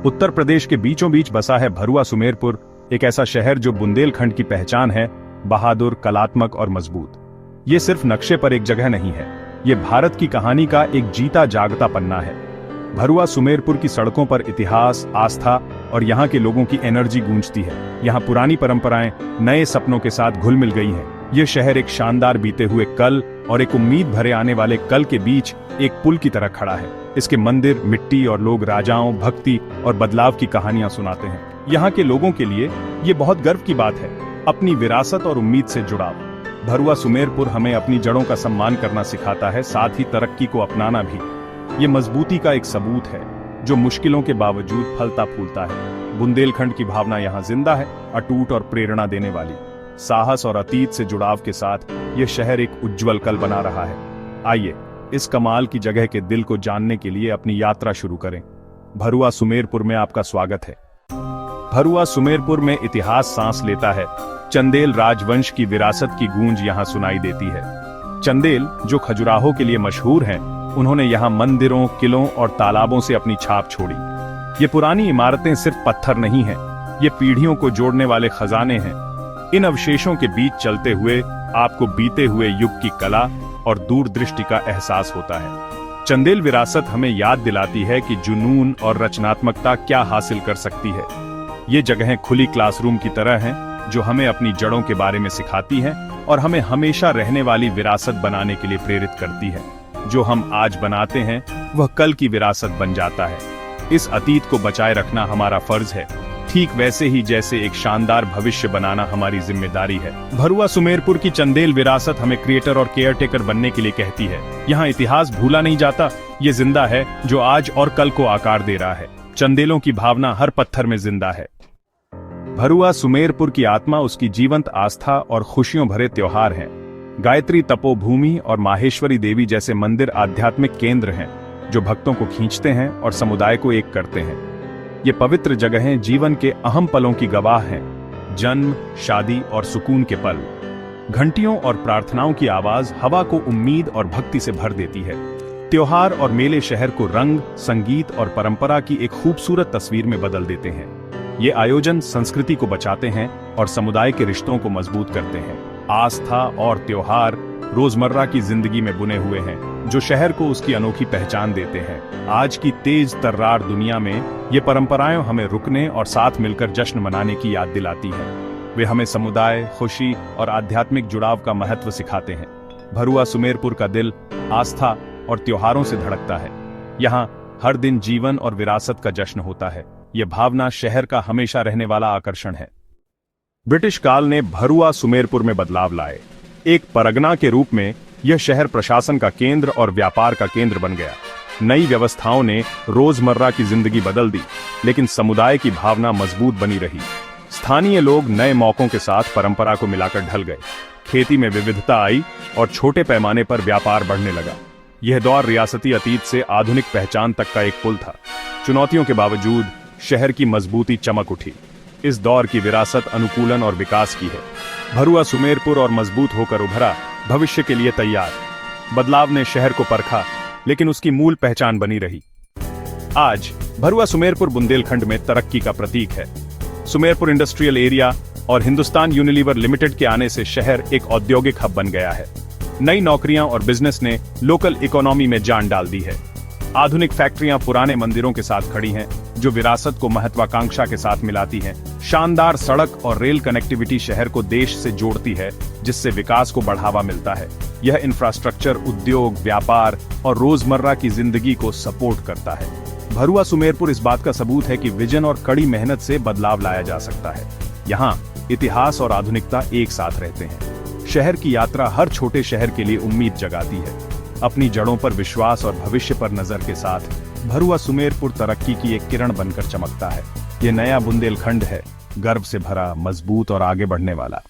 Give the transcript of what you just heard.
उत्तर प्रदेश के बीचों बीच बसा है भरुआ सुमेरपुर, एक ऐसा शहर जो बुंदेलखंड की पहचान है, बहादुर, कलात्मक और मजबूत। ये सिर्फ नक्शे पर एक जगह नहीं है, ये भारत की कहानी का एक जीता जागता पन्ना है। भरुआ सुमेरपुर की सड़कों पर इतिहास, आस्था और यहाँ के लोगों की एनर्जी गूंजती है। यहाँ पुरानी परंपराएं नए सपनों के साथ घुल मिल गई हैं। ये शहर एक शानदार बीते हुए कल और एक उम्मीद भरे आने वाले कल के बीच एक पुल की तरह खड़ा है। इसके मंदिर, मिट्टी और लोग राजाओं, भक्ति और बदलाव की कहानियां सुनाते हैं। यहाँ के लोगों के लिए ये बहुत गर्व की बात है, अपनी विरासत और उम्मीद से जुड़ाव। भरुआ सुमेरपुर हमें अपनी जड़ों का सम्मान करना सिखाता है, साथ ही तरक्की को अपनाना भी। ये मजबूती का एक सबूत है जो मुश्किलों के बावजूद फलता फूलता है। बुंदेलखंड की भावना यहाँ जिंदा है, अटूट और प्रेरणा देने वाली। साहस और अतीत से जुड़ाव के साथ ये शहर एक उज्जवल कल बना रहा है। आइए इस कमाल की जगह के दिल को जानने के लिए अपनी यात्रा शुरू करें। भरुआ सुमेरपुर में आपका स्वागत है। भरुआ सुमेरपुर में इतिहास सांस लेता है। चंदेल राजवंश की विरासत की गूंज यहाँ सुनाई देती है। चंदेल, जो खजुराहो के लिए मशहूर हैं, उन्होंने यहाँ मंदिरों, किलों और तालाबों से अपनी छाप छोड़ी। ये पुरानी इमारतें सिर्फ पत्थर नहीं हैं, ये पीढ़ियों को जोड़ने वाले खजाने हैं। इन अवशेषों के बीच चलते हुए आपको बीते हुए युग की कला और दूरदृष्टि का एहसास होता है। चंदेल विरासत हमें याद दिलाती है कि जुनून और रचनात्मकता क्या हासिल कर सकती है। ये जगहें खुली क्लासरूम की तरह हैं, जो हमें अपनी जड़ों के बारे में सिखाती हैं और हमें हमेशा रहने वाली विरासत बनाने के लिए प्रेरित करती है। जो हम आज बनाते हैं वह कल की विरासत बन जाता है। इस अतीत को बचाए रखना हमारा फर्ज है, ठीक वैसे ही जैसे एक शानदार भविष्य बनाना हमारी जिम्मेदारी है। भरुआ सुमेरपुर की चंदेल विरासत हमें क्रिएटर और केयरटेकर बनने के लिए कहती है। यहाँ इतिहास भूला नहीं जाता, ये जिंदा है जो आज और कल को आकार दे रहा है। चंदेलों की भावना हर पत्थर में जिंदा है। भरुआ सुमेरपुर की आत्मा उसकी जीवंत आस्था और खुशियों भरे त्योहार हैं। गायत्री तपोभूमि और माहेश्वरी देवी जैसे मंदिर आध्यात्मिक केंद्र हैं, जो भक्तों को खींचते हैं और समुदाय को एक करते हैं। ये पवित्र जगहें जीवन के अहम पलों की गवाह हैं, जन्म, शादी और सुकून के पल। घंटियों और प्रार्थनाओं की आवाज हवा को उम्मीद और भक्ति से भर देती है। त्योहार और मेले शहर को रंग, संगीत और परंपरा की एक खूबसूरत तस्वीर में बदल देते हैं। ये आयोजन संस्कृति को बचाते हैं और समुदाय के रिश्तों को मजबूत करते हैं। आस्था और त्योहार रोजमर्रा की जिंदगी में बुने हुए हैं, जो शहर को उसकी अनोखी पहचान देते हैं। आज की तेज तर्रार दुनिया में ये परंपराएं हमें रुकने और साथ मिलकर जश्न मनाने की याद दिलाती हैं। वे हमें समुदाय, खुशी और आध्यात्मिक जुड़ाव का महत्व सिखाते हैं। भरुआ सुमेरपुर का दिल आस्था और त्योहारों से धड़कता है। यहाँ हर दिन जीवन और विरासत का जश्न होता है। यह भावना शहर का हमेशा रहने वाला आकर्षण है। ब्रिटिश काल ने भरुआ सुमेरपुर में बदलाव लाए। एक परगना के रूप में यह शहर प्रशासन का केंद्र और व्यापार का केंद्र बन गया। नई व्यवस्थाओं ने रोजमर्रा की जिंदगी बदल दी, लेकिन समुदाय की भावना मजबूत बनी रही। स्थानीय लोग नए मौकों के साथ परंपरा को मिलाकर ढल गए। खेती में विविधता आई और छोटे पैमाने पर व्यापार बढ़ने लगा। यह दौर रियासती अतीत से आधुनिक पहचान तक का एक पुल था। चुनौतियों के बावजूद शहर की मजबूती चमक उठी। इस दौर की विरासत अनुकूलन और विकास की है। भरुआ सुमेरपुर और मजबूत होकर उभरा, भविष्य के लिए तैयार। बदलाव ने शहर को परखा, लेकिन उसकी मूल पहचान बनी रही। आज भरुआ सुमेरपुर बुंदेलखंड में तरक्की का प्रतीक है। सुमेरपुर इंडस्ट्रियल एरिया और हिंदुस्तान यूनिलीवर लिमिटेड के आने से शहर एक औद्योगिक हब बन गया है। नई नौकरियां और बिजनेस ने लोकल इकोनॉमी में जान डाल दी है। आधुनिक फैक्ट्रियां पुराने मंदिरों के साथ खड़ी हैं, जो विरासत को महत्वाकांक्षा के साथ मिलाती हैं। शानदार सड़क और रेल कनेक्टिविटी शहर को देश से जोड़ती है, जिससे विकास को बढ़ावा मिलता है। यह इंफ्रास्ट्रक्चर उद्योग, व्यापार और रोजमर्रा की जिंदगी को सपोर्ट करता है। भरुआ सुमेरपुर इस बात का सबूत है कि विजन और कड़ी मेहनत से बदलाव लाया जा सकता है। यहाँ इतिहास और आधुनिकता एक साथ रहते हैं। शहर की यात्रा हर छोटे शहर के लिए उम्मीद जगाती है। अपनी जड़ों पर विश्वास और भविष्य पर नजर के साथ भरुआ सुमेरपुर तरक्की की एक किरण बनकर चमकता है। ये नया बुंदेलखंड है, गर्व से भरा, मजबूत और आगे बढ़ने वाला।